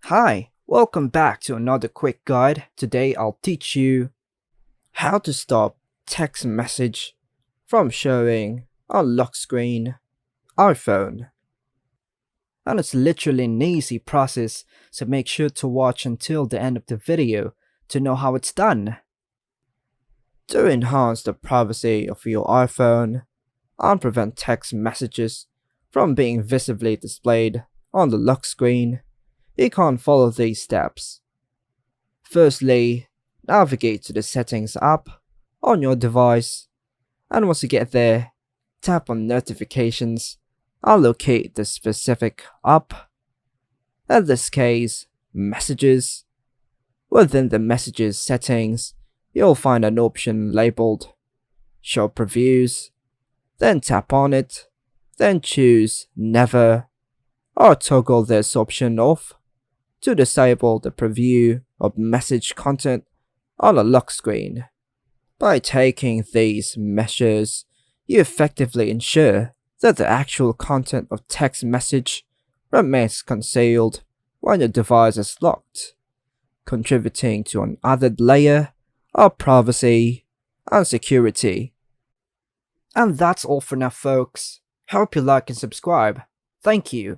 Hi, welcome back to another quick guide. Today I'll teach you how to stop text message from showing on lock screen iPhone. And it's literally an easy process, so make sure to watch until the end of the video to know how it's done. To enhance the privacy of your iPhone and prevent text messages from being visibly displayed on the lock screen, you can follow these steps. Firstly, navigate to the Settings app on your device, and once you get there, tap on Notifications and locate the specific app. In this case, Messages. Within the Messages settings, you'll find an option labeled Show Previews. Then tap on it, then choose Never, or toggle this option off to disable the preview of message content on a lock screen. By taking these measures, you effectively ensure that the actual content of text message remains concealed when your device is locked, contributing to an added layer of privacy and security. And that's all for now, folks. Hope you like and subscribe. Thank you.